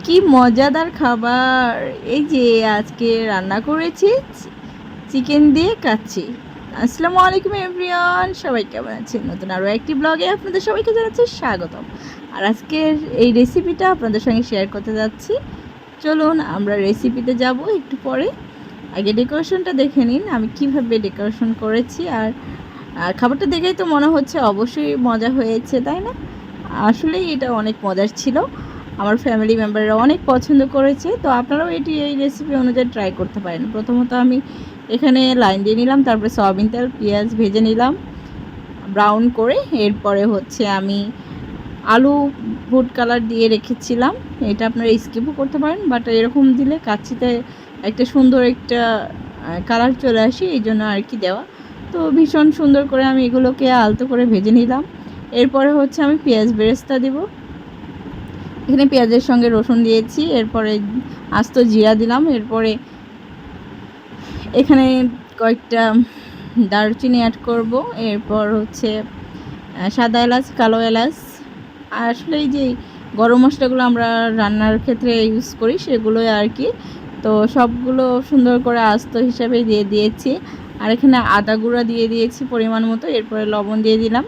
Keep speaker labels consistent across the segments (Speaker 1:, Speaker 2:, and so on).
Speaker 1: কি মজাদার খাবার! এই যে আজকে রান্না করেছি চিকেন দিয়ে কাচ্চি। আসসালামু আলাইকুম এভরিওয়ান, সবাই কেমন আছেন? নতুন আরও একটি ব্লগে আপনাদের সবাইকে জানাচ্ছি স্বাগতম। আর আজকের এই রেসিপিটা আপনাদের সঙ্গে শেয়ার করতে যাচ্ছি। চলুন আমরা রেসিপিতে যাব একটু পরে। আগে ডেকোরেশনটা দেখে নিন আমি কিভাবে ডেকোরেশন করেছি। আর খাবারটা দেখেই তো মনে হচ্ছে অবশ্যই মজা হয়েছে, তাই না? আসলেই এটা অনেক মজার ছিল। আমার ফ্যামিলি মেম্বাররা অনেক পছন্দ করেছে। তো আপনারাও এই রেসিপি অনুযায়ী ট্রাই করতে পারেন। প্রথমত আমি এখানে লাইন দিয়ে নিলাম, তারপরে সয়াবিন তেল পেঁয়াজ ভেজে নিলাম ব্রাউন করে। এরপরে হচ্ছে আমি আলু ফুড কালার দিয়ে রেখেছিলাম। এটা আপনারা স্কিপও করতে পারেন, বাট এরকম দিলে কাচ্চিতে একটা সুন্দর একটা কালার চলে আসে, এই জন্য আর কি দেওয়া। তো ভীষণ সুন্দর করে আমি এগুলোকে আলতো করে ভেজে নিলাম। এরপরে হচ্ছে আমি পেঁয়াজ বেরেস্তা দিব। এখানে পেঁয়াজের সঙ্গে রসুন দিয়েছি, এরপরে আস্ত জিরা দিলাম, এরপরে এখানে কয়েকটা দারুচিনি অ্যাড করব, এরপর হচ্ছে সাদা এলাচ কালো এলাচ। আসলে এই যে গরম মশলাগুলো আমরা রান্নার ক্ষেত্রে ইউজ করি সেগুলোই আর কি। তো সবগুলো সুন্দর করে আস্ত হিসাবে দিয়ে দিয়েছি। আর এখানে আদা গুঁড়া দিয়ে দিয়েছি পরিমাণ মতো, এরপরে লবণ দিয়ে দিলাম।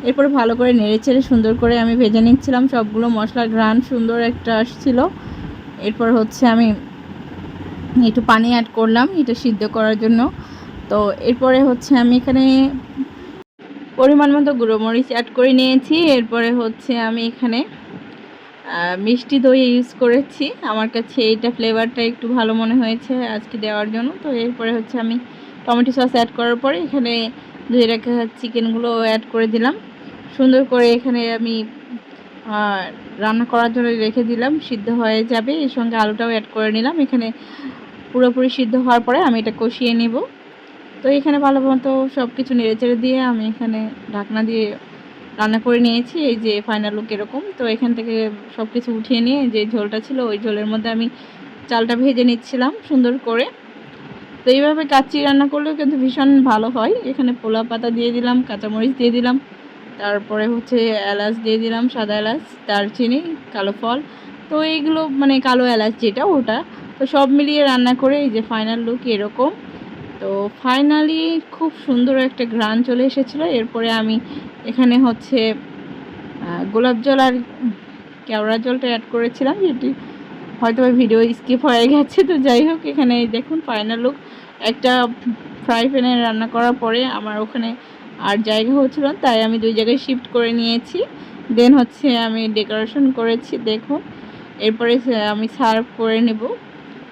Speaker 1: এরপরে ভালো করে নেড়েচেড়ে সুন্দর করে আমি ভেজে নিচ্ছিলাম। সবগুলো মশলার ঘ্রাণ সুন্দর একটা আসছিল। এরপর হচ্ছে আমি একটু পানি অ্যাড করলাম এটা সিদ্ধ করার জন্য। তো এরপরে হচ্ছে আমি এখানে পরিমাণ মতো গুঁড়ো মরিচ অ্যাড করে নিয়েছি। এরপরে হচ্ছে আমি এখানে মিষ্টি দই ইউজ করেছি। আমার কাছে এইটা ফ্লেভারটা একটু ভালো মনে হয়েছে আজকে দেওয়ার জন্য। তো এরপরে হচ্ছে আমি টমেটো সস অ্যাড করার পরে এখানে ধুয়ে রাখা চিকেনগুলো অ্যাড করে দিলাম। সুন্দর করে এখানে আমি রান্না করার জন্য রেখে দিলাম, সিদ্ধ হয়ে যাবে। এর সঙ্গে আলুটাও অ্যাড করে নিলাম। এখানে পুরোপুরি সিদ্ধ হওয়ার পরে আমি এটা কষিয়ে নেব। তো এখানে ভালো মতো সব কিছু নেড়েচেড়ে দিয়ে আমি এখানে ঢাকনা দিয়ে রান্না করে নিয়েছি। এই যে ফাইনাল লুক এরকম। তো এখান থেকে সব কিছু উঠিয়ে নিয়ে যে ঝোলটা ছিল ওই ঝোলের মধ্যে আমি চালটা ভেজে নিচ্ছিলাম সুন্দর করে। তো এইভাবে কাচ্চি রান্না করলেও কিন্তু ভীষণ ভালো হয়। এখানে পোলা পাতা দিয়ে দিলাম, কাঁচামরিচ দিয়ে দিলাম, তারপরে হচ্ছে এলাচ দিয়ে দিলাম, সাদা এলাচ, দারচিনি, কালো ফল। তো এইগুলো মানে কালো এলাচ যেটা ওটা। তো সব মিলিয়ে রান্না করে এই যে ফাইনাল লুক এরকম। তো ফাইনালি খুব সুন্দর একটা ঘ্রাণ চলে এসেছিলো। এরপরে আমি এখানে হচ্ছে গোলাপ জল আর কেওড়া জলটা অ্যাড করেছিলাম, যেটি হয়তো ভিডিও স্কিপ হয়ে গেছে। তো যাই হোক, এখানে দেখুন ফাইনাল লুক। একটা ফ্রাই প্যানে রান্না করার পরে আমার ওখানে আর জায়গা হচ্ছিল, তাই আমি 2 জায়গায় শিফট করে নিয়েছি। দেন হচ্ছে আমি ডেকোরেশন করেছি দেখুন। এরপরে আমি সার্ভ করে নেব।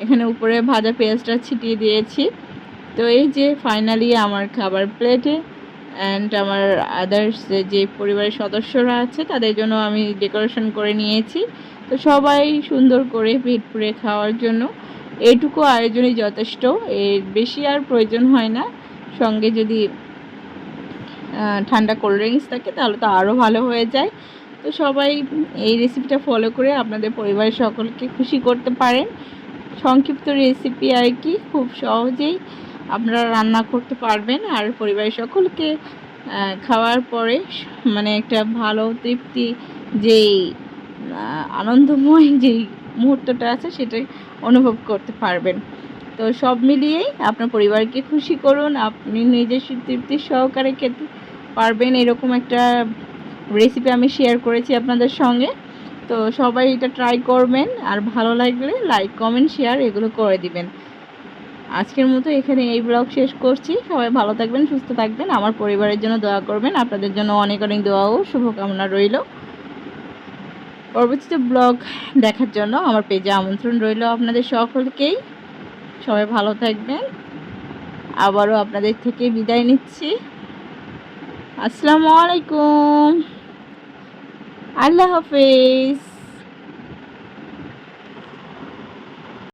Speaker 1: এখানে উপরে ভাজা পেঁয়াজটা ছিটিয়ে দিয়েছি। তো এই যে ফাইনালি আমার খাবার প্লেটে অ্যান্ড আমার আদার্স যে পরিবারের সদস্যরা আছে তাদের জন্য আমি ডেকোরেশন করে নিয়েছি। তো সবাই সুন্দর করে পেট পুরে খাওয়ার জন্য এইটুকু আয়োজনই যথেষ্ট, এর বেশি আর প্রয়োজন হয় না। সঙ্গে যদি ঠান্ডা কোল্ড ড্রিঙ্কস থাকে তাহলে তো আরও ভালো হয়ে যায়। তো সবাই এই রেসিপিটা ফলো করে আপনাদের পরিবারের সকলকে খুশি করতে পারেন। সংক্ষিপ্ত রেসিপি আর কি, খুব সহজেই আপনারা রান্না করতে পারবেন। আর পরিবারের সকলকে খাওয়ার পরে মানে একটা ভালো তৃপ্তি যেই আনন্দময় যেই মুহূর্তটা আছে সেটাই অনুভব করতে পারবেন। তো সব মিলিয়েই আপনার পরিবারকে খুশি করুন, আপনি নিজের তৃপ্তি সহকারে খেতে পারবেন এরকম একটা রেসিপি আমি শেয়ার করেছি আপনাদের সঙ্গে। তো সবাই এটা ট্রাই করবেন, আর ভালো লাগলে লাইক কমেন্ট শেয়ার এগুলো করে দিবেন। আজকের মতো এখানে এই ব্লগ শেষ করছি। সবাই ভালো থাকবেন, সুস্থ থাকবেন, আমার পরিবারের জন্য দোয়া করবেন। আপনাদের জন্য অনেক অনেক দোয়া ও শুভকামনা রইল। পরবর্তীতে ব্লগ দেখার জন্য আমার পেজে আমন্ত্রণ রইল আপনাদের সকলকেই। সবাই ভালো থাকবেন। আবারও আপনাদের থেকে বিদায় নিচ্ছি। আসসালামু আলাইকুম, আল্লাহ হাফেজ।